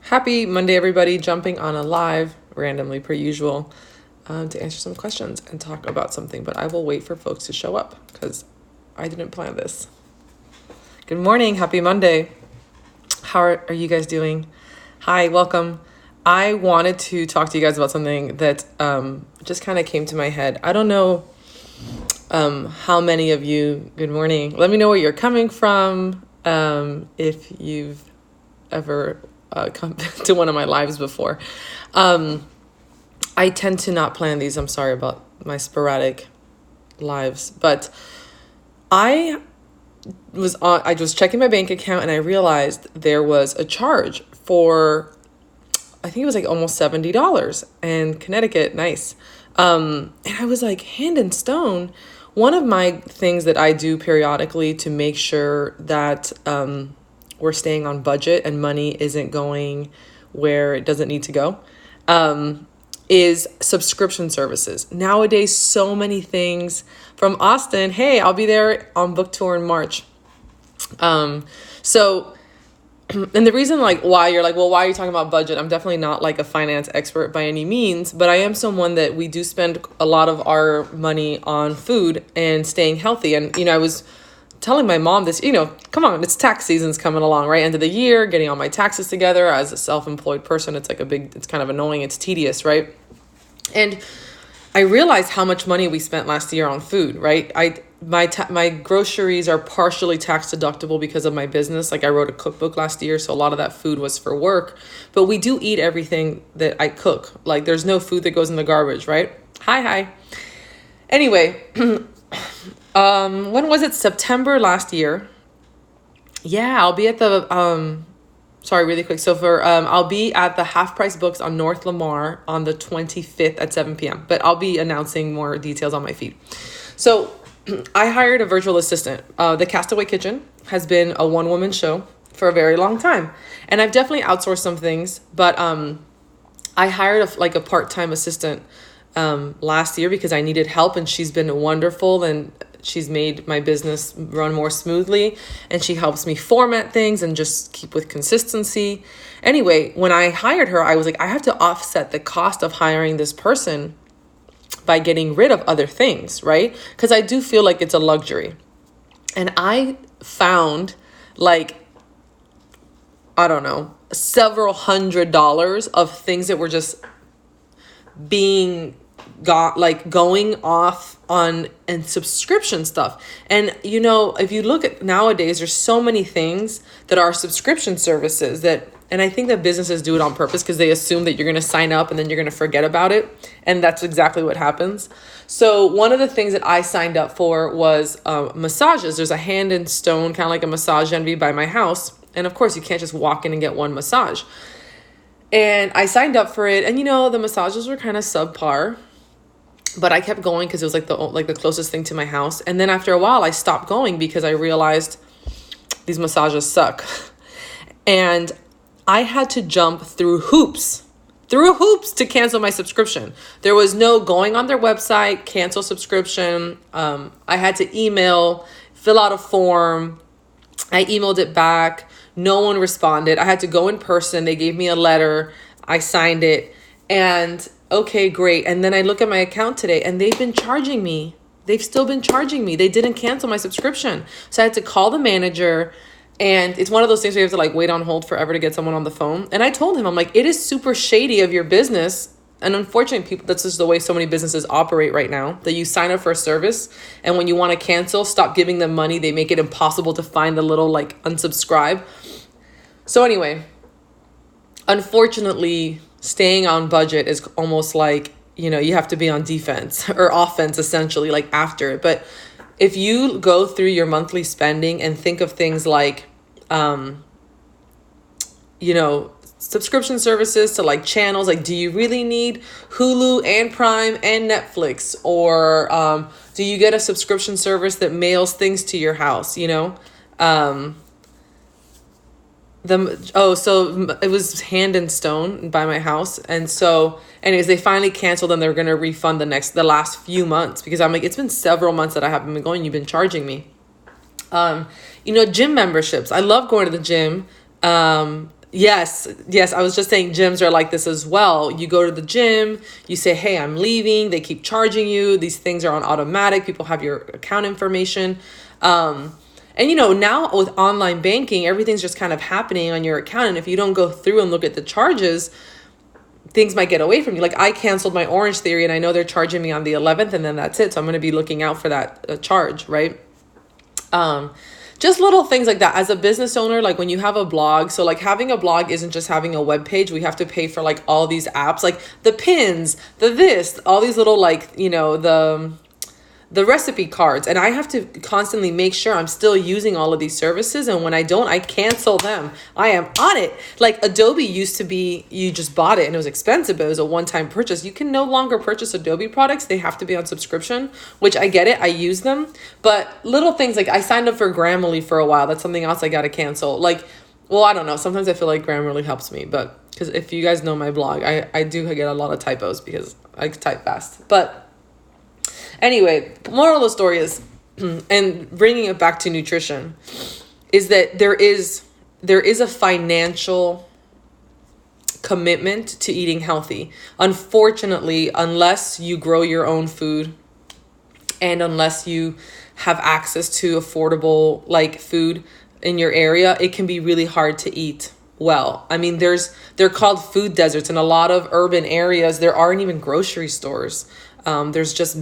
Happy Monday, everybody. Jumping on a live randomly per usual to answer some questions and talk about something. But I will wait for folks to show up because I didn't plan this. Good morning. Happy Monday. How are you guys doing? Hi, welcome. I wanted to talk to you guys about something that just kind of came to my head. I don't know how many of you, good morning. Let me know where you're coming from. If you've ever come to one of my lives before. I tend to not plan these. I'm sorry about my sporadic lives, but I was checking my bank account and I realized there was a charge for, I think it was like almost $70 in Connecticut. Nice. And I was like, hand in stone. One of my things that I do periodically to make sure that we're staying on budget and money isn't going where it doesn't need to go, is subscription services. Nowadays, so many things from Austin. Hey, I'll be there on book tour in March. And the reason why you're like, well, why are you talking about budget? I'm definitely not like a finance expert by any means, but I am someone that we do spend a lot of our money on food and staying healthy. And, I was telling my mom this, come on, it's tax season's coming along, right? End of the year, getting all my taxes together as a self-employed person. It's like it's kind of annoying. It's tedious, right? And I realized how much money we spent last year on food, right? My groceries are partially tax deductible because of my business. Like I wrote a cookbook last year, so a lot of that food was for work. But we do eat everything that I cook. Like there's no food that goes in the garbage, right? Hi. Anyway, when was it? September last year. Yeah, I'll be at the really quick. So I'll be at the Half Price Books on North Lamar on the 25th at 7 p.m. But I'll be announcing more details on my feed. So I hired a virtual assistant. The Castaway Kitchen has been a one-woman show for a very long time. And I've definitely outsourced some things, but I hired a part-time assistant last year because I needed help, and she's been wonderful, and she's made my business run more smoothly, and she helps me format things and just keep with consistency. Anyway, when I hired her, I was like, I have to offset the cost of hiring this person by getting rid of other things, right? Because I do feel like it's a luxury. And I found several $100s of things that were just going off on and subscription stuff. And if you look at nowadays, there's so many things that are subscription services and I think that businesses do it on purpose because they assume that you're going to sign up and then you're going to forget about it. And that's exactly what happens. So one of the things that I signed up for was massages. There's a Hand in Stone, kind of like a Massage Envy by my house. And of course, you can't just walk in and get one massage. And I signed up for it. And, the massages were kind of subpar. But I kept going because it was the closest thing to my house. And then after a while, I stopped going because I realized these massages suck. And I had to jump through hoops to cancel my subscription. There was no going on their website, cancel subscription. I had to fill out a form. I emailed it back. No one responded. I had to go in person. They gave me a letter. I signed it. And okay, great. And then I look at my account today and they've been charging me. They've still been charging me. They didn't cancel my subscription. So I had to call the manager. And it's one of those things where you have to wait on hold forever to get someone on the phone. And I told him, I'm like, it is super shady of your business. And unfortunately, that's just the way so many businesses operate right now, that you sign up for a service. And when you want to cancel, stop giving them money. They make it impossible to find the little unsubscribe. So anyway, unfortunately, staying on budget is almost you have to be on defense or offense, essentially, after it. But if you go through your monthly spending and think of things subscription services to channels, do you really need Hulu and Prime and Netflix? Or do you get a subscription service that mails things to your house, So it was Hand in Stone by my house. And so anyways, they finally canceled and they're going to refund the last few months because I'm like, it's been several months that I haven't been going. You've been charging me. Gym memberships. I love going to the gym. Yes, yes. I was just saying gyms are like this as well. You go to the gym, you say, hey, I'm leaving. They keep charging you. These things are on automatic. People have your account information. And now with online banking, everything's just kind of happening on your account. And if you don't go through and look at the charges, things might get away from you. Like I canceled my Orange Theory and I know they're charging me on the 11th and then that's it. So I'm going to be looking out for that charge, right? Just little things like that as a business owner, like when you have a blog. So like having a blog isn't just having a web page. We have to pay for like all these apps, like the pins, all these little like, the recipe cards. And I have to constantly make sure I'm still using all of these services. And when I don't, I cancel them. I am on it. Like Adobe used to be, you just bought it and it was expensive, but it was a one-time purchase. You can no longer purchase Adobe products. They have to be on subscription, which I get it. I use them. But little things like I signed up for Grammarly for a while. That's something else I got to cancel. Like, well, I don't know. Sometimes I feel like Grammarly helps me, but because if you guys know my blog, I do get a lot of typos because I type fast. But anyway, moral of the story is, and bringing it back to nutrition, is that there is a financial commitment to eating healthy. Unfortunately, unless you grow your own food and unless you have access to affordable like food in your area, it can be really hard to eat well. I mean, they're called food deserts. In a lot of urban areas, there aren't even grocery stores. There's just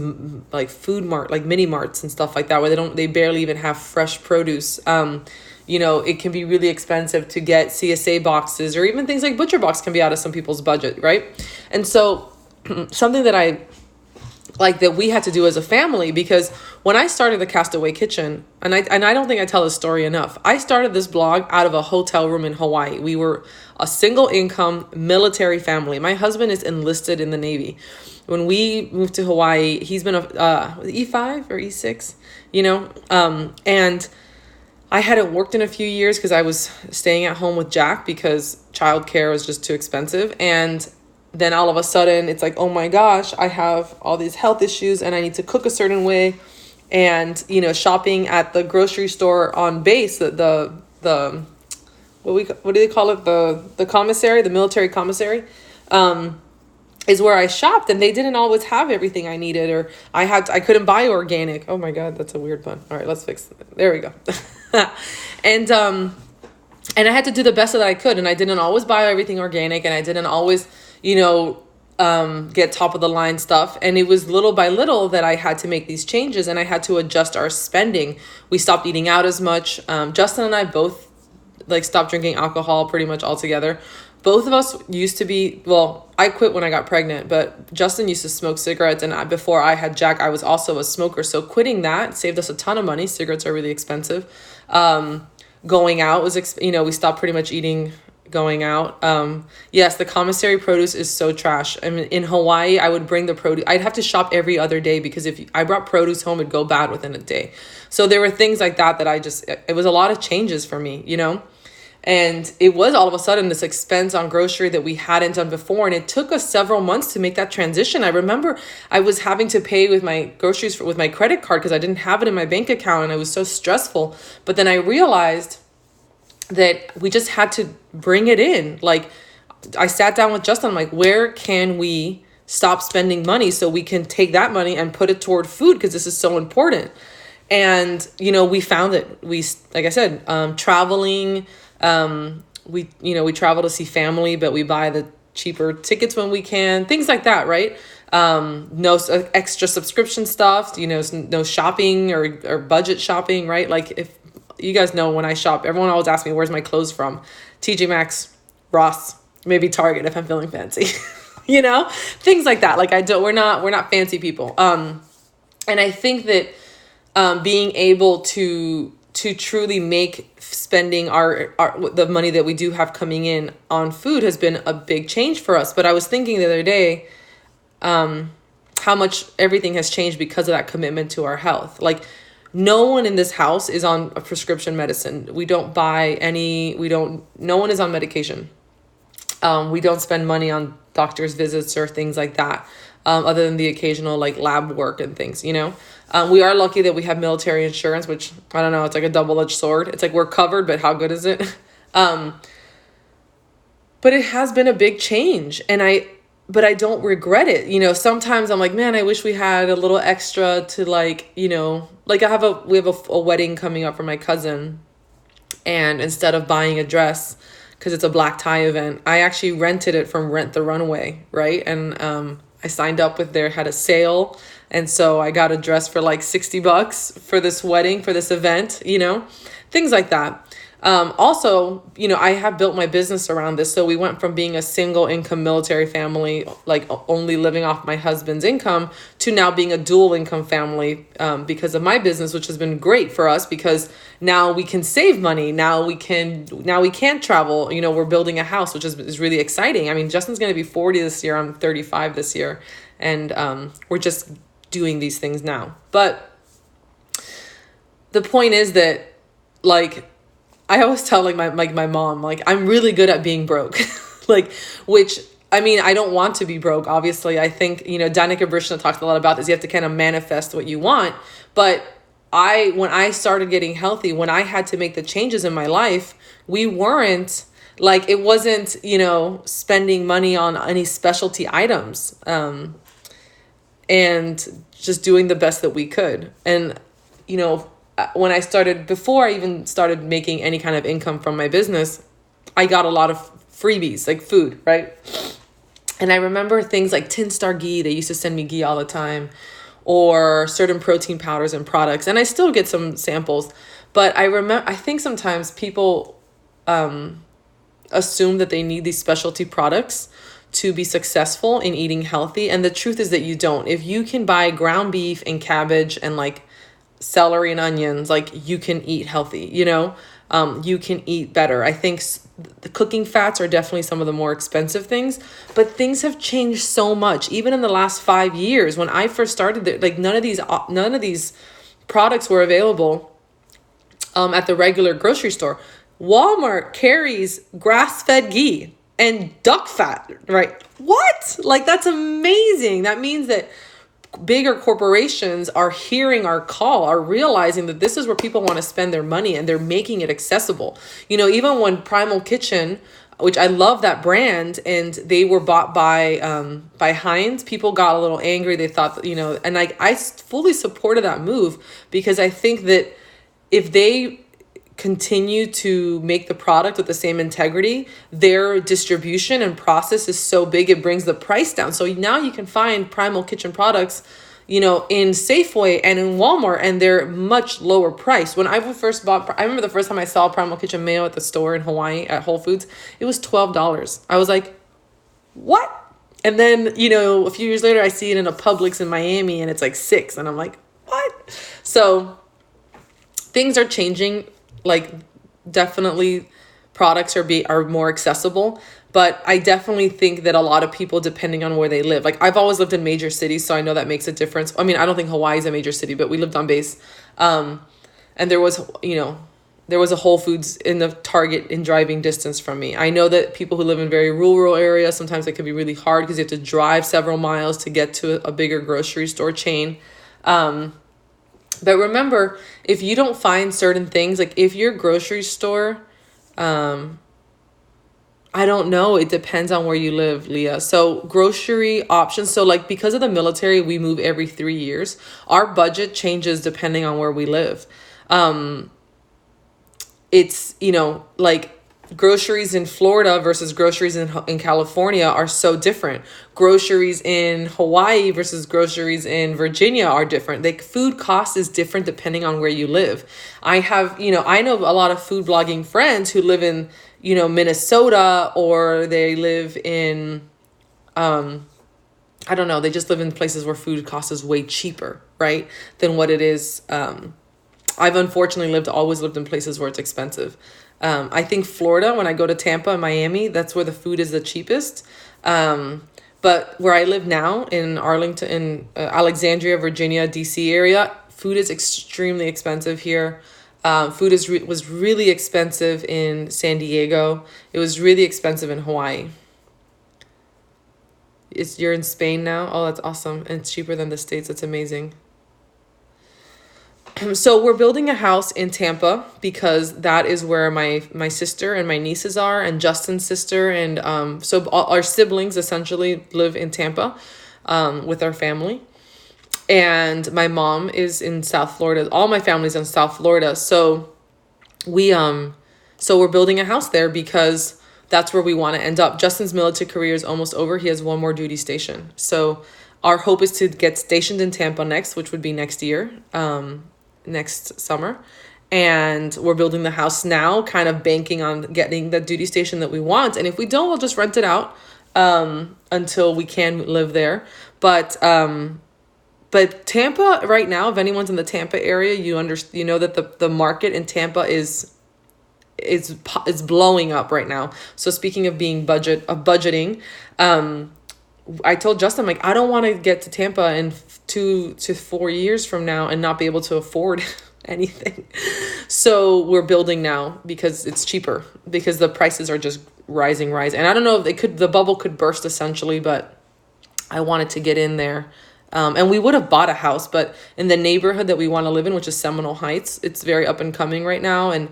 like like mini marts and stuff like that where they barely even have fresh produce. It can be really expensive to get CSA boxes, or even things like Butcher Box can be out of some people's budget, right? And so something that I like that we had to do as a family, because when I started the Castaway Kitchen, and I don't think I tell this story enough, I started this blog out of a hotel room in Hawaii. We were a single income military family. My husband is enlisted in the Navy. When we moved to Hawaii, he's been a E5 or E6, and I hadn't worked in a few years because I was staying at home with Jack because childcare was just too expensive. And then all of a sudden it's like, oh my gosh, I have all these health issues and I need to cook a certain way. And, shopping at the grocery store on base, what do they call it? The commissary, the military commissary, is where I shopped, and they didn't always have everything I needed, or I couldn't buy organic. Oh my God, that's a weird pun. All right, let's fix it. There we go. And I had to do the best that I could, and I didn't always buy everything organic, and I didn't always, get top of the line stuff. And it was little by little that I had to make these changes, and I had to adjust our spending. We stopped eating out as much. Justin and I both stopped drinking alcohol pretty much altogether. Both of us used to be, I quit when I got pregnant, but Justin used to smoke cigarettes. And before I had Jack, I was also a smoker. So quitting that saved us a ton of money. Cigarettes are really expensive. Going out was, we stopped pretty much eating going out. Yes, the commissary produce is so trash. I mean, in Hawaii, I would bring the produce. I'd have to shop every other day because if I brought produce home, it'd go bad within a day. So there were things like that it was a lot of changes for me, And it was all of a sudden this expense on grocery that we hadn't done before. And it took us several months to make that transition. I remember I was having to pay with my groceries with my credit card because I didn't have it in my bank account, and it was so stressful. But then I realized that we just had to bring it in. Like I sat down with Justin, I'm like, where can we stop spending money so we can take that money and put it toward food, because this is so important. And, we found it. We, like I said, traveling, we travel to see family, but we buy the cheaper tickets when we can, things like that. Right. No extra subscription stuff, no shopping or budget shopping. Right. Like if you guys know, when I shop, everyone always asks me, where's my clothes from? TJ Maxx, Ross, maybe Target if I'm feeling fancy, things like that. Like we're not fancy people. And I think that, being able to truly make spending the money that we do have coming in on food has been a big change for us. But I was thinking the other day, how much everything has changed because of that commitment to our health. Like no one in this house is on a prescription medicine. We don't buy no one is on medication. We don't spend money on doctor's visits or things like that. Other than the occasional lab work and things, we are lucky that we have military insurance, which I don't know, it's like a double-edged sword. It's like we're covered, but how good is it? But it has been a big change, and but I don't regret it. You know, sometimes I'm like, man, I wish we had a little extra to, like, you know, like we have a wedding coming up for my cousin, and instead of buying a dress, because it's a black tie event, I actually rented it from Rent the Runway, right? And I signed up with had a sale, and so I got a dress for like $60 for this wedding, for this event, you know, things like that. Also, you know, I have built my business around this. So we went from being a single income military family, like only living off my husband's income, to now being a dual income family, because of my business, which has been great for us because now we can save money. Now we can travel. You know, we're building a house, which is really exciting. I mean, Justin's going to be 40 this year. I'm 35 this year. And we're just doing these things now. But the point is that, like, I always tell like my mom, like, I'm really good at being broke. Like, which, I mean, I don't want to be broke, obviously. I think, you know, Danica Brishna talks a lot about this. You have to kind of manifest what you want. But when I started getting healthy, when I had to make the changes in my life, we weren't, like, it wasn't, you know, spending money on any specialty items, and just doing the best that we could. And, you know, before I even started making any kind of income from my business, I got a lot of freebies, like food, right? And I remember things like Tin Star ghee. They used to send me ghee all the time, or certain protein powders and products. And I still get some samples, but I think sometimes people assume that they need these specialty products to be successful in eating healthy. And the truth is that you don't. If you can buy ground beef and cabbage and like celery and onions, like, you can eat healthy, you know, you can eat better. I think the cooking fats are definitely some of the more expensive things, but things have changed so much. Even in the last 5 years, when I first started, like, none of these products were available at the regular grocery store. Walmart carries grass-fed ghee and duck fat, right? What? Like, that's amazing. That means that bigger corporations are hearing our call, are realizing that this is where people want to spend their money, and they're making it accessible. You know, even when Primal Kitchen, which I love that brand, and they were bought by Heinz, people got a little angry. They thought, you know, and I fully supported that move, because I think that if they continue to make the product with the same integrity, their distribution and process is so big, it brings the price down. So now you can find Primal Kitchen products, you know, in Safeway and in Walmart, and they're much lower priced. When I remember the first time I saw Primal Kitchen mayo at the store in Hawaii at Whole Foods, it was $12. I was like, what? And then, you know, a few years later, I see it in a Publix in Miami, and it's like $6. And I'm like, what? So things are changing. Like, definitely products are more accessible, but I definitely think that a lot of people, depending on where they live, like, I've always lived in major cities, so I know that makes a difference. I mean, I don't think Hawaii is a major city, but we lived on base. And there was a Whole Foods in the Target in driving distance from me. I know that people who live in very rural areas, sometimes it can be really hard because you have to drive several miles to get to a bigger grocery store chain. But remember, if you don't find certain things, like if your grocery store, I don't know, it depends on where you live, Leah. So grocery options. So, like, because of the military, we move every 3 years. Our budget changes depending on where we live. It's, you know, like, groceries in Florida versus groceries in California are so different. Groceries in Hawaii versus groceries in Virginia are different. Like, food cost is different depending on where you live. I know a lot of food blogging friends who live in, you know, Minnesota, or they live in, I don't know, they just live in places where food cost is way cheaper, right, than what it is. I've unfortunately always lived in places where it's expensive. I think Florida, when I go to Tampa and Miami, that's where the food is the cheapest. But where I live now in Arlington, in Alexandria, Virginia, DC area, food is extremely expensive here. Food was really expensive in San Diego. It was really expensive in Hawaii. You're in Spain now? Oh, that's awesome. And it's cheaper than the States. That's amazing. So we're building a house in Tampa because that is where my sister and my nieces are, and Justin's sister, and so all our siblings essentially live in Tampa with our family. And my mom is in South Florida. All my family's in South Florida. So we're building a house there because that's where we want to end up. Justin's military career is almost over. He has one more duty station. So our hope is to get stationed in Tampa next, which would be next year, next summer. And we're building the house now, kind of banking on getting the duty station that we want. And if we don't, we'll just rent it out until we can live there. But Tampa right now, if anyone's in the Tampa area, you know that the market in Tampa is blowing up right now. So speaking of being budgeting, I told Justin, like, I don't want to get to Tampa in 2 to 4 years from now and not be able to afford anything. So we're building now because it's cheaper, because the prices are just rising. And I don't know if the bubble could burst essentially, but I wanted to get in there. And we would have bought a house, but in the neighborhood that we want to live in, which is Seminole Heights, it's very up and coming right now. And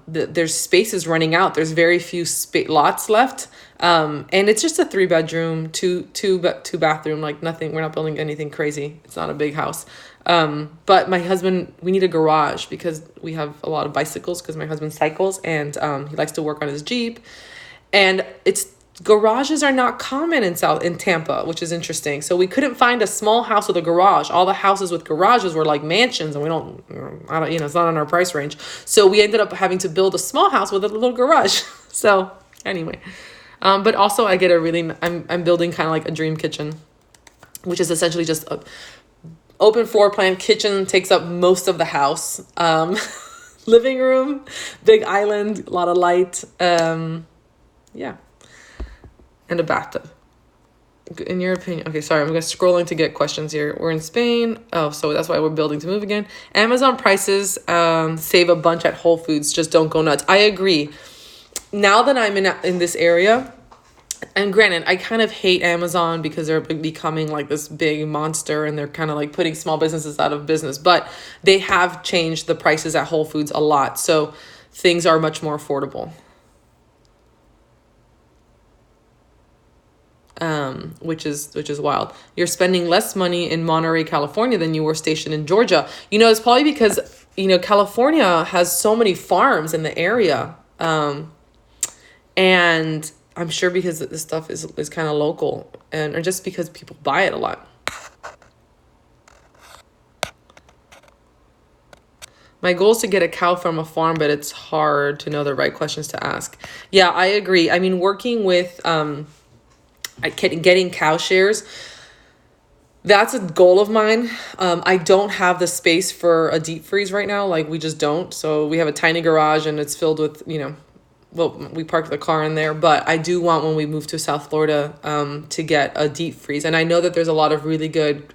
there's spaces running out. There's very few lots left. And it's just a 3-bedroom, two bathroom, like nothing. We're not building anything crazy. It's not a big house. But my husband, we need a garage because we have a lot of bicycles because my husband cycles, and he likes to work on his Jeep. And garages are not common in Tampa, which is interesting. So we couldn't find a small house with a garage. All the houses with garages were like mansions, and it's not in our price range. So we ended up having to build a small house with a little garage. So anyway, but also I'm building kind of like a dream kitchen, which is essentially just a open floor plan kitchen, takes up most of the house. Living room, big island, a lot of light. Yeah. And a bathtub. In your opinion, okay, sorry, I'm scrolling to get questions here. We're in Spain. Oh, so that's why we're building to move again. Amazon prices save a bunch at Whole Foods. Just don't go nuts. I agree. Now that I'm in this area, and granted, I kind of hate Amazon because they're becoming like this big monster, and they're kind of like putting small businesses out of business. But they have changed the prices at Whole Foods a lot, so things are much more affordable. Which is wild. You're spending less money in Monterey, California than you were stationed in Georgia. It's probably because, California has so many farms in the area. And I'm sure because this stuff is kind of local, or just because people buy it a lot. My goal is to get a cow from a farm, but it's hard to know the right questions to ask. Yeah, I agree. I mean, working with, getting cow shares, that's a goal of mine. I don't have the space for a deep freeze right now. Like, we just don't. So we have a tiny garage, and it's filled with, we parked the car in there, but I do want, when we move to South Florida, to get a deep freeze. And I know that there's a lot of really good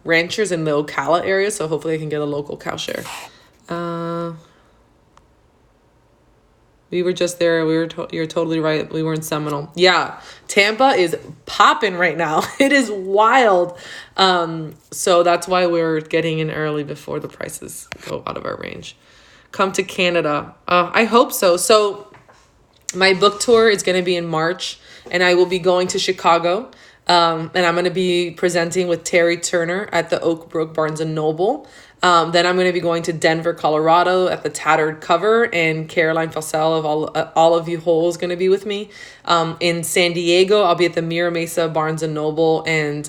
ranchers in the Ocala area, so hopefully I can get a local cow share. We were just there. You're totally right. We were in Seminole. Yeah. Tampa is popping right now. It is wild. So that's why we're getting in early before the prices go out of our range. Come to Canada. I hope so. So my book tour is going to be in March, and I will be going to Chicago. And I'm going to be presenting with Terry Turner at the Oak Brook Barnes & Noble. Then I'm going to be going to Denver, Colorado at the Tattered Cover, and Caroline Fassel of All of You Whole is going to be with me. In San Diego, I'll be at the Mira Mesa Barnes & Noble, and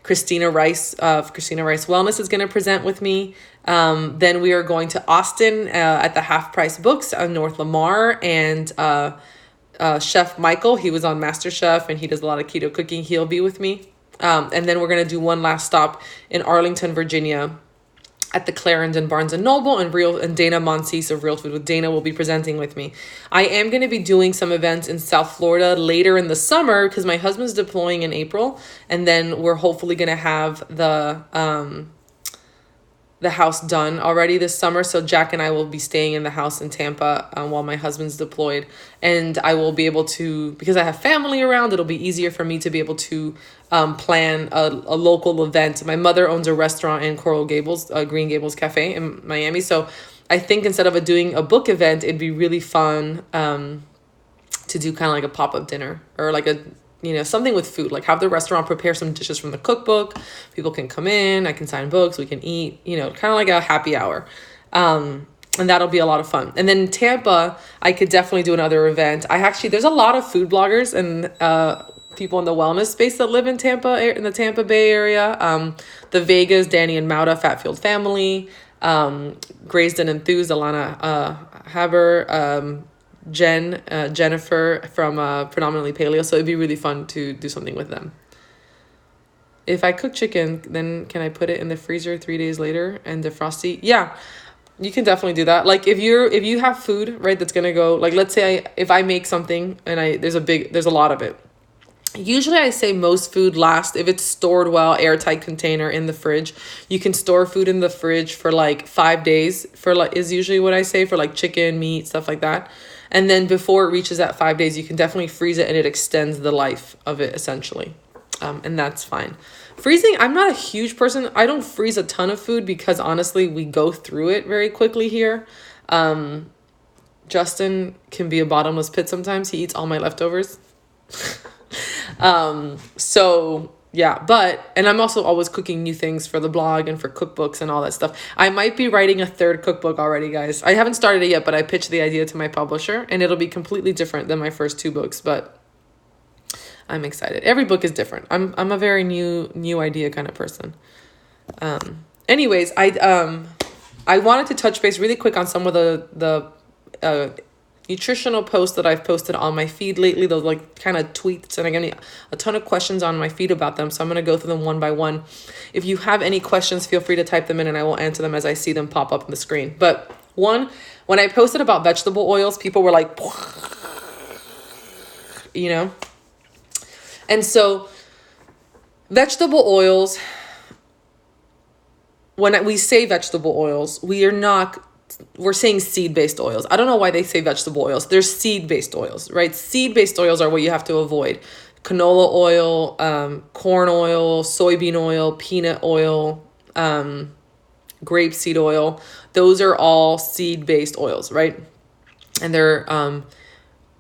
Christina Rice of Christina Rice Wellness is going to present with me. Then we are going to Austin at the Half Price Books on North Lamar, and Chef Michael, he was on MasterChef, and he does a lot of keto cooking. He'll be with me. And then we're going to do one last stop in Arlington, Virginia at the Clarendon Barnes & Noble, and Dana Monsees of Real Food with Dana will be presenting with me. I am going to be doing some events in South Florida later in the summer because my husband's deploying in April, and then we're hopefully going to have the the house done already this summer. So Jack and I will be staying in the house in Tampa while my husband's deployed. And I will be able to, because I have family around, it'll be easier for me to be able to plan a local event. My mother owns a restaurant in Coral Gables, Green Gables Cafe in Miami. So I think instead of doing a book event, it'd be really fun to do kind of like a pop-up dinner or like a, something with food, like have the restaurant prepare some dishes from the cookbook. People can come in, I can sign books, we can eat, kind of like a happy hour. And that'll be a lot of fun. And then Tampa, I could definitely do another event. There's a lot of food bloggers and people in the wellness space that live in Tampa, in the Tampa Bay area. The Vegas, Danny and Mauda, Fatfield Family, Grazed and Enthused, Alana Haber, Jennifer from Predominantly Paleo. So it'd be really fun to do something with them. If I cook chicken, then can I put it in the freezer 3 days later and defrost it? Yeah, you can definitely do that. Like if you have food, right, that's gonna go, like let's say if I make something and there's a lot of it. Usually I say most food lasts, if it's stored well, airtight container in the fridge. You can store food in the fridge for like 5 days is usually what I say for like chicken, meat, stuff like that. And then before it reaches that 5 days, you can definitely freeze it and it extends the life of it essentially. And that's fine. Freezing, I'm not a huge person. I don't freeze a ton of food because honestly, we go through it very quickly here. Justin can be a bottomless pit sometimes. He eats all my leftovers. So yeah, and I'm also always cooking new things for the blog and for cookbooks and all that stuff. I might be writing a third cookbook already, guys. I haven't started it yet, but I pitched the idea to my publisher and it'll be completely different than my first 2 books, but I'm excited. Every book is different. I'm a very new idea kind of person. Anyways, I wanted to touch base really quick on some of the nutritional posts that I've posted on my feed lately, those like kind of tweets, and I get a ton of questions on my feed about them. So I'm going to go through them one by one. If you have any questions, feel free to type them in and I will answer them as I see them pop up on the screen. But one, when I posted about vegetable oils, people were like, and so vegetable oils, when we say vegetable oils, we're saying seed-based oils. I don't know why they say vegetable oils. There's seed-based oils, right? Seed-based oils are what you have to avoid. Canola oil, corn oil, soybean oil, peanut oil, grapeseed oil. Those are all seed-based oils, right? And they're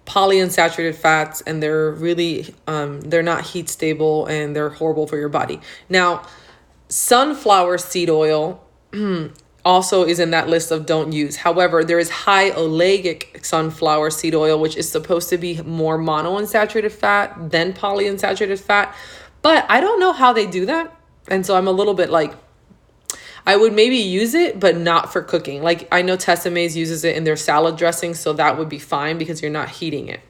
polyunsaturated fats, and they're really, they're not heat stable, and they're horrible for your body. Now, sunflower seed oil also is in that list of don't use. However, there is high oleic sunflower seed oil, which is supposed to be more monounsaturated fat than polyunsaturated fat. But I don't know how they do that. And so I'm a little bit like, I would maybe use it, but not for cooking. Like I know Tessa Mays uses it in their salad dressing, so that would be fine because you're not heating it,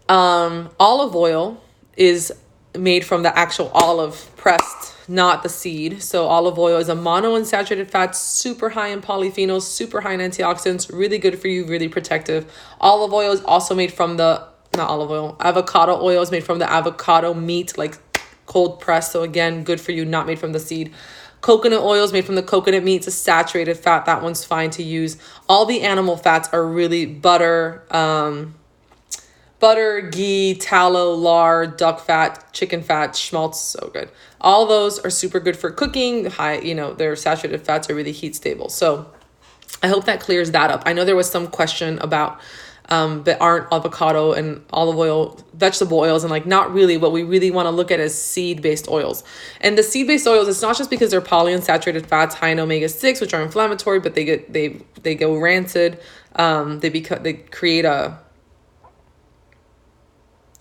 Olive oil is made from the actual olive pressed, not the seed. So olive oil is a monounsaturated fat, super high in polyphenols, super high in antioxidants, really good for you, really protective. Olive oil is also made from avocado oil is made from the avocado meat, like cold pressed. So again, good for you, not made from the seed. Coconut oil is made from the coconut meat. It's a saturated fat. That one's fine to use. All the animal fats are really butter, ghee, tallow, lard, duck fat, chicken fat, schmaltz, so good. All those are super good for cooking. Their saturated fats are really heat stable. So I hope that clears that up. I know there was some question about that aren't avocado and olive oil, vegetable oils, and like not really. What we really want to look at is seed-based oils. And the seed-based oils, it's not just because they're polyunsaturated fats, high in omega-6, which are inflammatory, but they go rancid. They create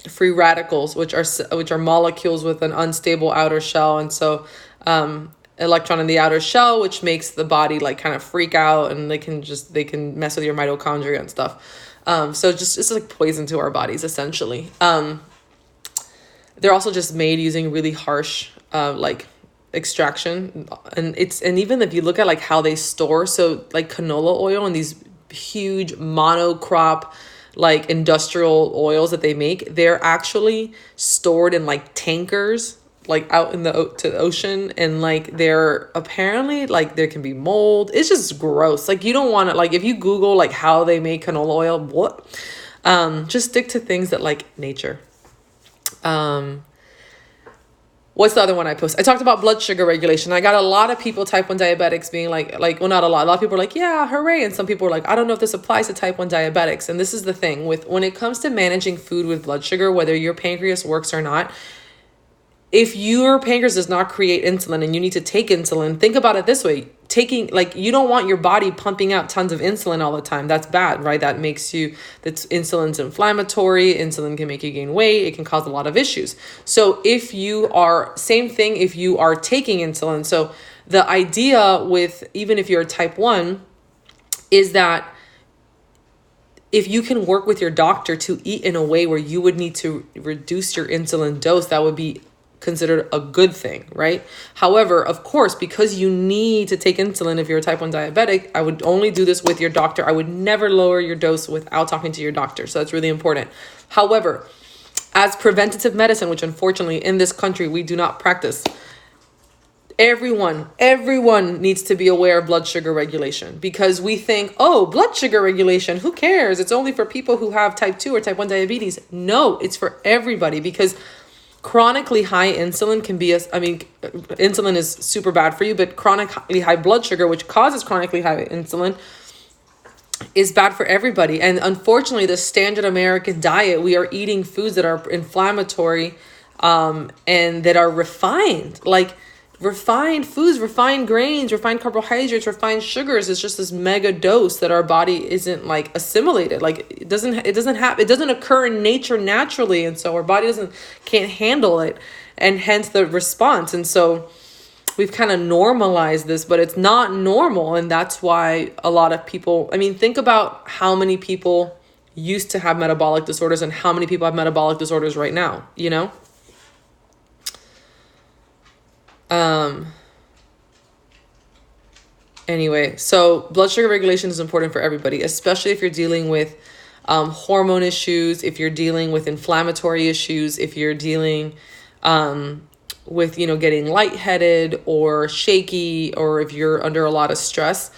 free radicals, which are molecules with an unstable outer shell, and so electron in the outer shell, which makes the body like kind of freak out, and they can mess with your mitochondria and stuff. So it's like poison to our bodies essentially. They're also just made using really harsh like extraction, and even if you look at like how they store, so like canola oil and these huge monocrop like industrial oils that they make, they're actually stored in like tankers, like out in to the ocean, and like they're apparently like there can be mold. It's just gross. Like you don't want to, like if you Google like how they make canola oil, what? Just stick to things that like nature. What's the other one I posted? I talked about blood sugar regulation. I got a lot of people, type 1 diabetics, being like, well, not a lot. A lot of people are like, yeah, hooray. And some people are like, I don't know if this applies to type 1 diabetics. And this is the thing with when it comes to managing food with blood sugar, whether your pancreas works or not, if your pancreas does not create insulin and you need to take insulin, think about it this way. You don't want your body pumping out tons of insulin all the time. That's bad, right? Insulin's inflammatory. Insulin can make you gain weight. It can cause a lot of issues. So if you are taking insulin. So the idea with, even if you're a type 1, is that if you can work with your doctor to eat in a way where you would need to reduce your insulin dose, that would be considered a good thing, right? However, of course, because you need to take insulin if you're a type 1 diabetic, I would only do this with your doctor. I would never lower your dose without talking to your doctor. So that's really important. However, as preventative medicine, which unfortunately in this country we do not practice, everyone needs to be aware of blood sugar regulation, because we think, oh, blood sugar regulation, who cares? It's only for people who have type 2 or type 1 diabetes. No, it's for everybody, because chronically high insulin insulin is super bad for you, but chronically high blood sugar, which causes chronically high insulin, is bad for everybody. And unfortunately, the standard American diet, we are eating foods that are inflammatory, and that are refined, like refined foods, refined grains, refined carbohydrates, refined sugars. It's just this mega dose that our body isn't like assimilated. Like it doesn't occur in nature naturally. And so our body can't handle it, and hence the response. And so we've kind of normalized this, but it's not normal. And that's why a lot of people, think about how many people used to have metabolic disorders and how many people have metabolic disorders right now, you know? Anyway, so blood sugar regulation is important for everybody, especially if you're dealing with hormone issues, if you're dealing with inflammatory issues, if you're dealing with, getting lightheaded or shaky, or if you're under a lot of stress.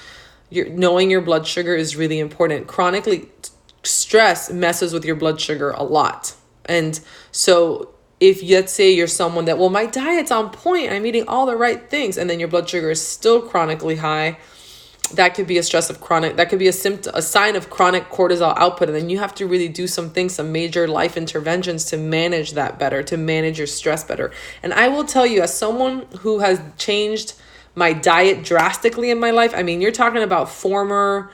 Knowing your blood sugar is really important. Chronically, stress messes with your blood sugar a lot. And so if let's say you're someone that, well, my diet's on point, I'm eating all the right things, and then your blood sugar is still chronically high, that could be a sign of chronic cortisol output. And then you have to really do some major life interventions to manage that better, to manage your stress better. And I will tell you, as someone who has changed my diet drastically in my life, you're talking about former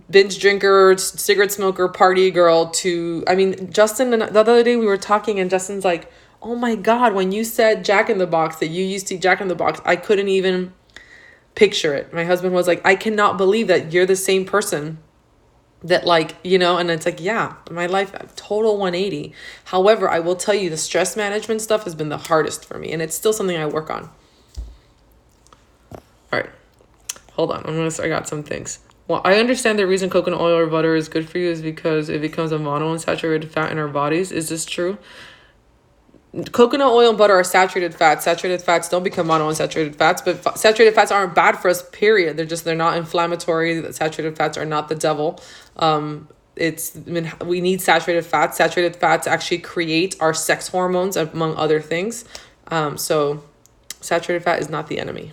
binge drinker, cigarette smoker, party girl to, Justin, the other day we were talking and Justin's like, oh my God, when you said Jack in the Box, that you used to eat Jack in the Box, I couldn't even picture it. My husband was like, I cannot believe that you're the same person that and it's like, yeah, my life, total 180. However, I will tell you, the stress management stuff has been the hardest for me, and it's still something I work on. All right, hold on. I got some things. Well, I understand the reason coconut oil or butter is good for you is because it becomes a monounsaturated fat in our bodies. Is this true? Coconut oil and butter are saturated fats. Saturated fats don't become monounsaturated fats, but saturated fats aren't bad for us, period. They're not inflammatory. Saturated fats are not the devil. We need saturated fats. Saturated fats actually create our sex hormones, among other things. So saturated fat is not the enemy.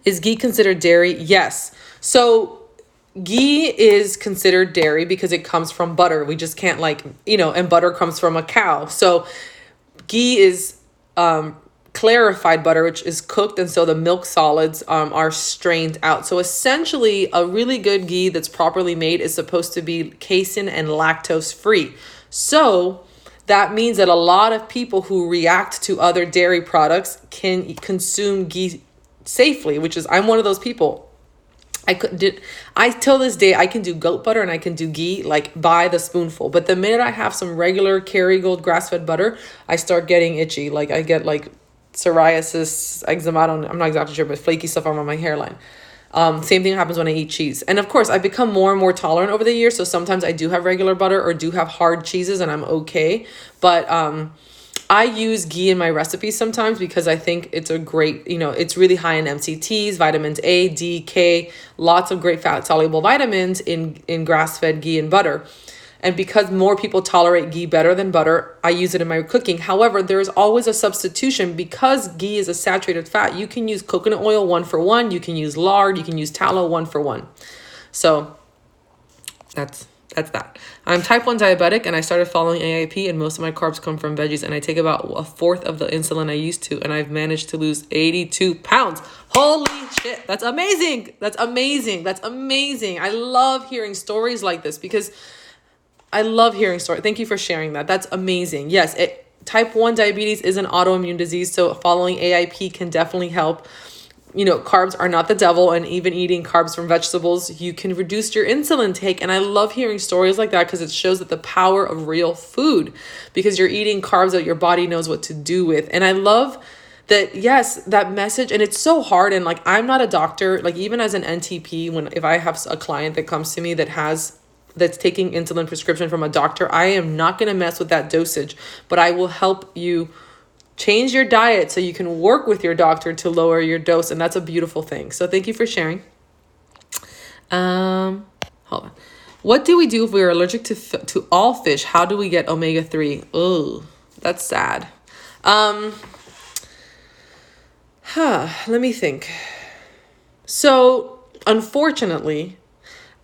Is ghee considered dairy? Yes. So ghee is considered dairy because it comes from butter. We just can't and butter comes from a cow. So ghee is clarified butter, which is cooked. And so the milk solids are strained out. So essentially a really good ghee that's properly made is supposed to be casein and lactose free. So that means that a lot of people who react to other dairy products can consume ghee safely, which is, I'm one of those people. Till this day, I can do goat butter and I can do ghee by the spoonful. But the minute I have some regular Kerrygold grass-fed butter, I start getting itchy. I get psoriasis, eczema, I'm not exactly sure, but flaky stuff around my hairline. Same thing happens when I eat cheese. And of course, I've become more and more tolerant over the years. So sometimes I do have regular butter or do have hard cheeses and I'm okay. But I use ghee in my recipes sometimes because I think it's a great, it's really high in MCTs, vitamins A, D, K, lots of great fat soluble vitamins in grass-fed ghee and butter. And because more people tolerate ghee better than butter, I use it in my cooking. However, there's always a substitution. Because ghee is a saturated fat, you can use coconut oil 1-for-1. You can use lard. You can use tallow 1-for-1. So that's that. I'm type 1 diabetic, and I started following AIP, and most of my carbs come from veggies, and I take about 1/4 of the insulin I used to, and I've managed to lose 82 pounds. Holy shit. That's amazing. That's amazing. That's amazing. I love hearing stories like this because I love hearing stories. Thank you for sharing that. That's amazing. Yes, type 1 diabetes is an autoimmune disease, so following AIP can definitely help. Carbs are not the devil, and even eating carbs from vegetables, you can reduce your insulin take. And I love hearing stories like that because it shows that the power of real food, because you're eating carbs that your body knows what to do with. And I love that, yes, that message. And it's so hard. And like, I'm not a doctor. Like, even as an NTP, if I have a client that comes to me that's taking insulin prescription from a doctor, I am not going to mess with that dosage, but I will help you change your diet so you can work with your doctor to lower your dose. And that's a beautiful thing. So thank you for sharing. Hold on. What do we do if we are allergic to all fish? How do we get omega-3? Oh, that's sad. Let me think. So unfortunately,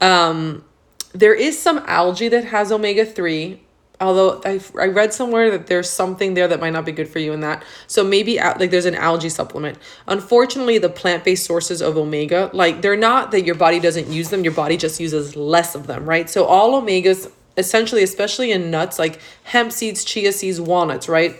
there is some algae that has omega-3, although I read somewhere that there's something there that might not be good for you in that. So maybe like there's an algae supplement. Unfortunately, the plant-based sources of omega, like they're not that your body doesn't use them, your body just uses less of them, right? So all omegas, essentially, especially in nuts like hemp seeds, chia seeds, walnuts, right?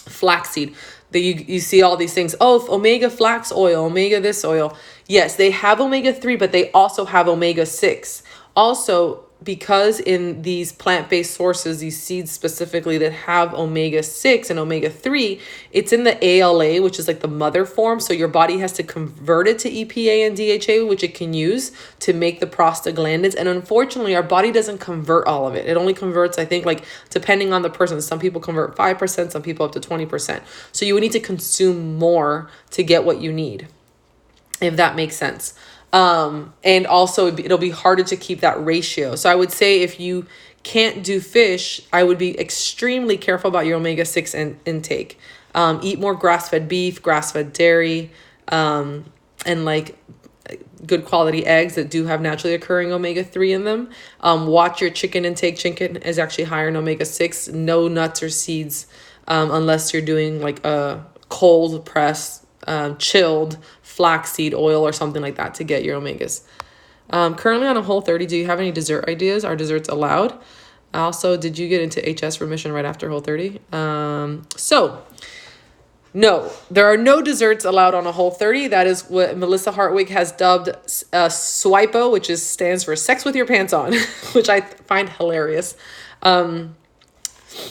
Flaxseed. You see all these things. Oh, omega flax oil, omega this oil. Yes, they have omega-3, but they also have omega-6. Also, because in these plant-based sources, these seeds specifically that have omega-6 and omega-3, it's in the ALA, which is like the mother form. So your body has to convert it to EPA and DHA, which it can use to make the prostaglandins. And unfortunately, our body doesn't convert all of it. It only converts, I think, like depending on the person. Some people convert 5%, some people up to 20%. So you would need to consume more to get what you need, if that makes sense. And also it'll be harder to keep that ratio. So I would say if you can't do fish, I would be extremely careful about your omega-6 intake. Eat more grass-fed beef, grass-fed dairy, and like good quality eggs that do have naturally occurring omega-3 in them. Watch your chicken intake. Chicken is actually higher in omega-6. No nuts or seeds, unless you're doing like a cold press, chilled flaxseed oil or something like that to get your omegas. Currently on a Whole30, do you have any dessert ideas? Are desserts allowed? Also, did you get into HS remission right after Whole30? So, no, there are no desserts allowed on a Whole30. That is what Melissa Hartwig has dubbed SWIPO, which stands for sex with your pants on, which I find hilarious.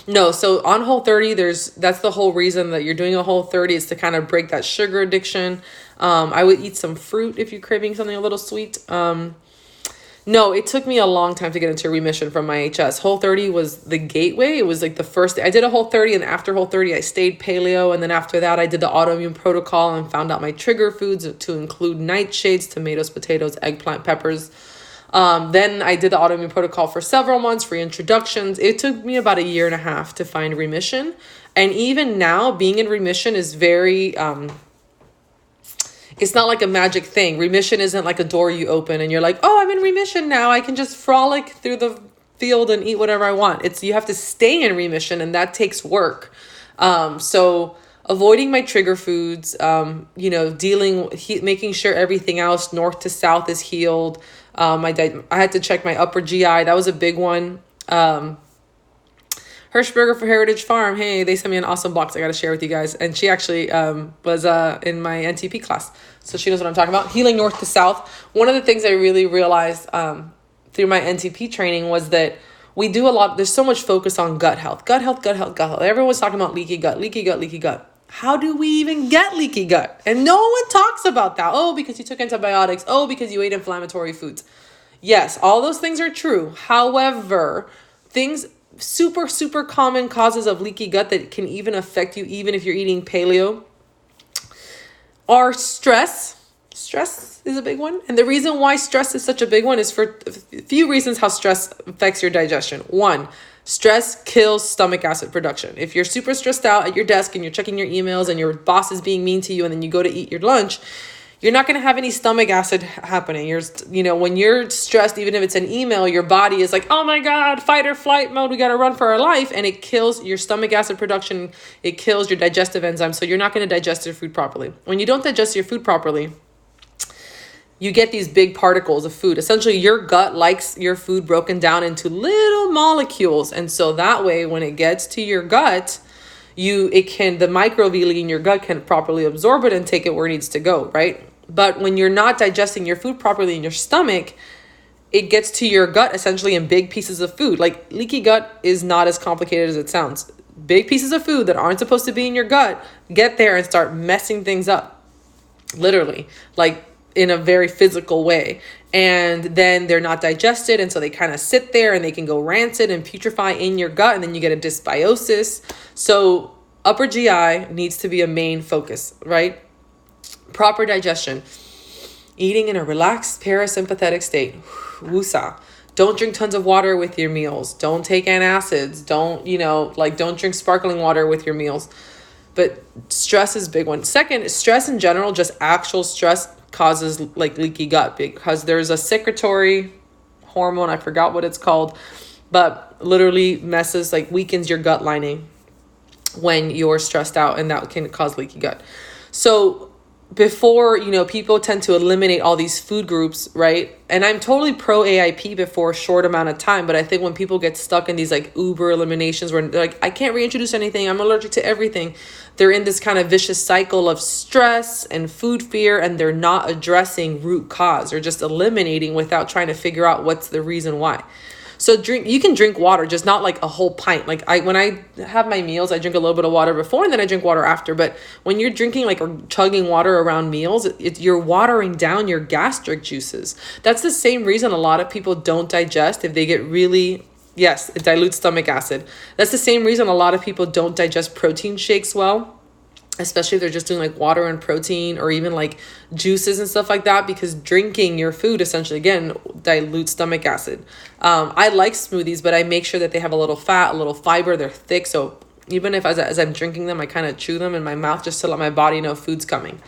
No, so on Whole30, that's the whole reason that you're doing a Whole30 is to kind of break that sugar addiction. I would eat some fruit if you're craving something a little sweet. No, it took me a long time to get into remission from my HS. Whole30 was the gateway. It was like the first day. I did a Whole30, and after Whole30, I stayed paleo. And then after that, I did the autoimmune protocol and found out my trigger foods to include nightshades, tomatoes, potatoes, eggplant, peppers. Then I did the autoimmune protocol for several months, free introductions. It took me about 1.5 years to find remission. And even now, being in remission is very... it's not like a magic thing. Remission isn't like a door you open and you're like, oh, I'm in remission now. I can just frolic through the field and eat whatever I want. You have to stay in remission, and that takes work. So avoiding my trigger foods, making sure everything else north to south is healed. I had to check my upper GI. That was a big one. Hirschberger for Heritage Farm. Hey, they sent me an awesome box I got to share with you guys. And she actually was in my NTP class. So she knows what I'm talking about. Healing north to south. One of the things I really realized through my NTP training was that we do a lot. There's so much focus on gut health. Gut health, gut health, gut health. Everyone's talking about leaky gut, leaky gut, leaky gut. How do we even get leaky gut? And no one talks about that. Oh, because you took antibiotics. Oh, because you ate inflammatory foods. Yes, all those things are true. However, super common causes of leaky gut that can even affect you even if you're eating paleo are stress. Stress is a big one. And the reason why stress is such a big one is for a few reasons how stress affects your digestion. One, stress kills stomach acid production. If you're super stressed out at your desk and you're checking your emails and your boss is being mean to you and then you go to eat your lunch, you're not going to have any stomach acid happening. When you're stressed, even if it's an email, your body is like, oh my God, fight or flight mode. We got to run for our life. And it kills your stomach acid production. It kills your digestive enzymes. So you're not going to digest your food properly. When you don't digest your food properly, you get these big particles of food. Essentially, your gut likes your food broken down into little molecules. And so that way, when it gets to your gut, the microvilli in your gut can properly absorb it and take it where it needs to go, right? But when you're not digesting your food properly in your stomach, it gets to your gut essentially in big pieces of food. Like leaky gut is not as complicated as it sounds. Big pieces of food that aren't supposed to be in your gut get there and start messing things up. Literally, like in a very physical way. And then they're not digested. And so they kind of sit there and they can go rancid and putrefy in your gut. And then you get a dysbiosis. So upper GI needs to be a main focus, right? Proper digestion. Eating in a relaxed parasympathetic state. Wusa. Don't drink tons of water with your meals. Don't take antacids. Don't drink sparkling water with your meals. But stress is a big one. Second, stress in general, just actual stress causes like leaky gut because there's a secretory hormone. I forgot what it's called, but literally weakens your gut lining when you're stressed out, and that can cause leaky gut. So before, people tend to eliminate all these food groups, right? And I'm totally pro AIP before a short amount of time, but I think when people get stuck in these like uber eliminations where they're like, I can't reintroduce anything, I'm allergic to everything, they're in this kind of vicious cycle of stress and food fear, and they're not addressing root cause. They're just eliminating without trying to figure out what's the reason why. So you can drink water, just not like a whole pint. Like when I have my meals, I drink a little bit of water before and then I drink water after. But when you're drinking or chugging water around meals, you're watering down your gastric juices. That's the same reason a lot of people don't digest if they get yes, it dilutes stomach acid. That's the same reason a lot of people don't digest protein shakes well, especially if they're just doing like water and protein or even like juices and stuff like that, because drinking your food essentially, again, dilutes stomach acid. I like smoothies, but I make sure that they have a little fat, a little fiber, they're thick. So even if as I'm drinking them, I kind of chew them in my mouth just to let my body know food's coming.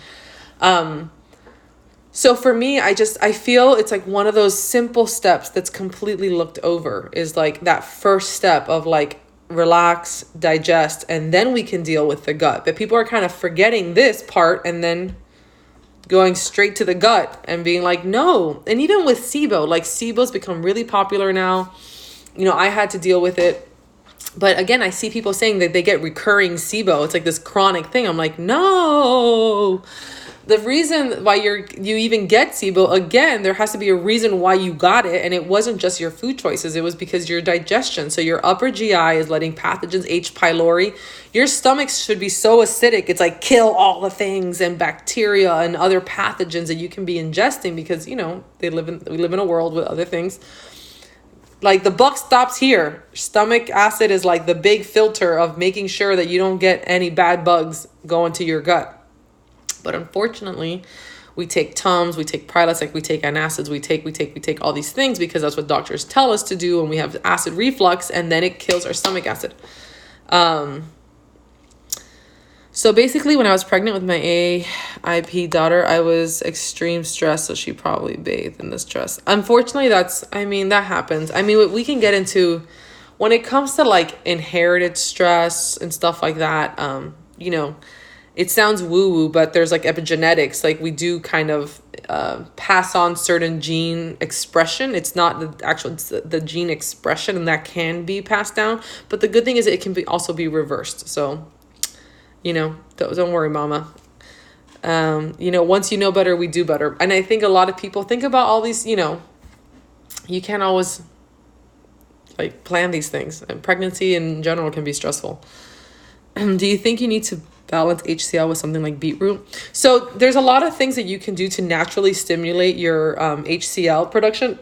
So for me, I feel it's like one of those simple steps that's completely looked over is like that first step of like, relax, digest, and then we can deal with the gut. But people are kind of forgetting this part and then going straight to the gut and being like, no. And even with SIBO, like SIBO's become really popular now. I had to deal with it. But again, I see people saying that they get recurring SIBO. It's like this chronic thing. I'm like, no. The reason why you even get SIBO, again, there has to be a reason why you got it. And it wasn't just your food choices. It was because your digestion. So your upper GI is letting pathogens, H. pylori. Your stomach should be so acidic. It's like kill all the things and bacteria and other pathogens that you can be ingesting because, we live in a world with other things. Like the buck stops here. Stomach acid is like the big filter of making sure that you don't get any bad bugs going to your gut. But unfortunately, we take Tums, we take Prilosec, we take antacids, we take all these things because that's what doctors tell us to do, and we have acid reflux, and then it kills our stomach acid. So basically, when I was pregnant with my AIP daughter, I was extreme stress, so she probably bathed in the stress. Unfortunately, that happens. We can get into, when it comes to like inherited stress and stuff like that, it sounds woo-woo, but there's like epigenetics. Like we do kind of pass on certain gene expression. It's not the gene expression, and that can be passed down. But the good thing is it can also be reversed. So, don't worry, mama. Once you know better, we do better. And I think a lot of people think about all these, you can't always like plan these things. And pregnancy in general can be stressful. Do you think you need to balance HCl with something like beetroot? So there's a lot of things that you can do to naturally stimulate your HCl production.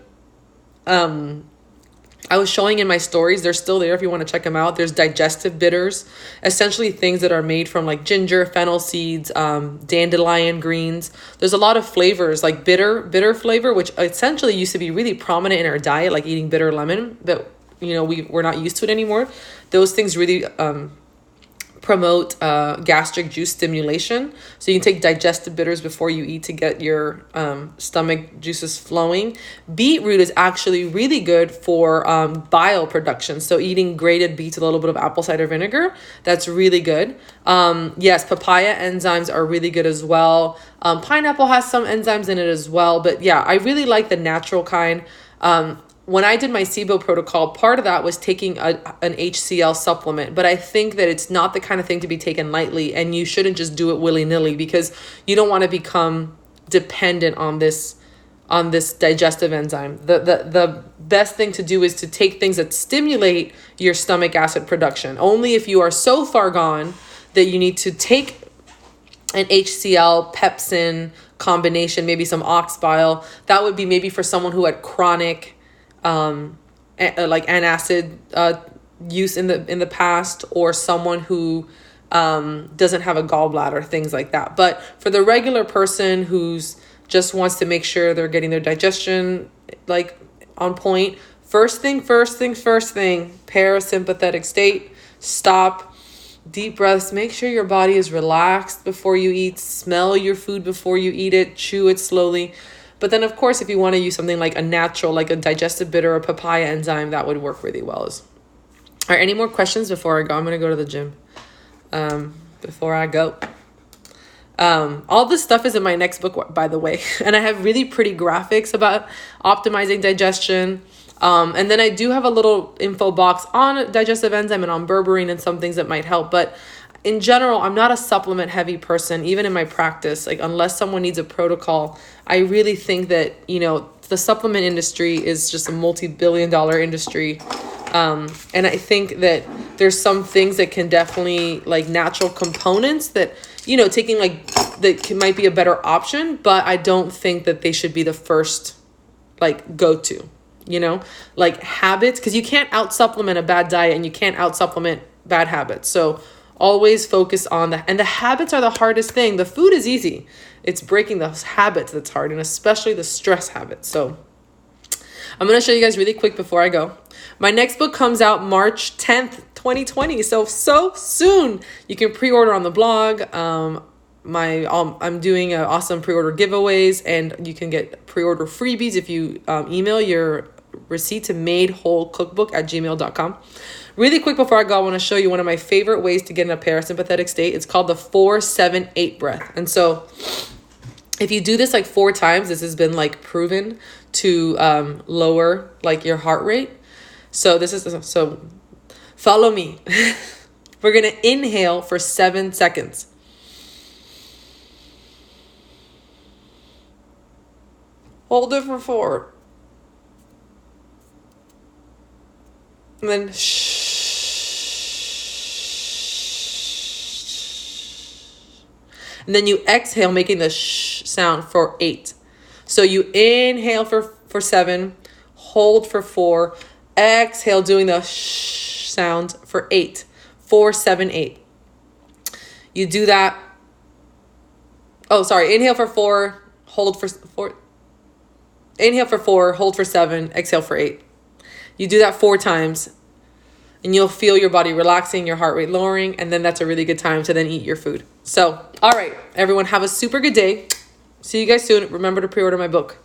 I was showing in my stories, they're still there if you want to check them out. There's digestive bitters, essentially things that are made from like ginger, fennel seeds, dandelion greens. There's a lot of flavors like bitter flavor, which essentially used to be really prominent in our diet, like eating bitter lemon, but we're not used to it anymore. Those things really promote gastric juice stimulation. So you can take digestive bitters before you eat to get your stomach juices flowing. Beetroot is actually really good for bile production. So eating grated beets with a little bit of apple cider vinegar, that's really good. Yes, papaya enzymes are really good as well. Pineapple has some enzymes in it as well. But yeah, I really like the natural kind. When I did my SIBO protocol, part of that was taking an HCl supplement, but I think that it's not the kind of thing to be taken lightly, and you shouldn't just do it willy-nilly because you don't want to become dependent on this digestive enzyme. The best thing to do is to take things that stimulate your stomach acid production. Only if you are so far gone that you need to take an HCl pepsin combination, maybe some ox bile. That would be maybe for someone who had chronic like antacid use in the past, or someone who doesn't have a gallbladder, things like that. But for the regular person who's just wants to make sure they're getting their digestion like on point, first thing, parasympathetic state. Stop, deep breaths, make sure your body is relaxed before you eat, smell your food before you eat it, chew it slowly. But then, of course, if you want to use something like a natural, like a digestive bitter or papaya enzyme, that would work really well. All right, any more questions before I go? I'm going to go to the gym before I go. All this stuff is in my next book, by the way. And I have really pretty graphics about optimizing digestion. And then I do have a little info box on digestive enzyme and on berberine and some things that might help. But in general, I'm not a supplement heavy person, even in my practice. Like, unless someone needs a protocol, I really think that, the supplement industry is just a multi-billion-dollar industry. And I think that there's some things that can definitely, like natural components that, taking might be a better option, but I don't think that they should be the first, go-to, like habits, because you can't out-supplement a bad diet and you can't out-supplement bad habits. So always focus on and the habits are the hardest thing. The food is easy. It's breaking those habits that's hard, and especially the stress habits. So I'm going to show you guys really quick before I go. My next book comes out March 10th, 2020. So soon. You can pre-order on the blog. I'm doing awesome pre-order giveaways, and you can get pre-order freebies if you email your receipt to madewholecookbook@gmail.com. Really quick before I go, I want to show you one of my favorite ways to get in a parasympathetic state. It's called the 4-7-8 breath. And so if you do this 4 times, this has been proven to lower your heart rate. So so follow me. We're going to inhale for 7 seconds. Hold it for 4. And then shh. And then you exhale, making the shh sound for 8. So you inhale for 7, hold for 4, exhale, doing the shh sound for 8. 4, 7, 8. You do that. Oh, sorry. Inhale for 4, hold for 4. Inhale for 4, hold for 7, exhale for 8. You do that 4 times, and you'll feel your body relaxing, your heart rate lowering, and then that's a really good time to then eat your food. So, all right, everyone, have a super good day. See you guys soon. Remember to pre-order my book.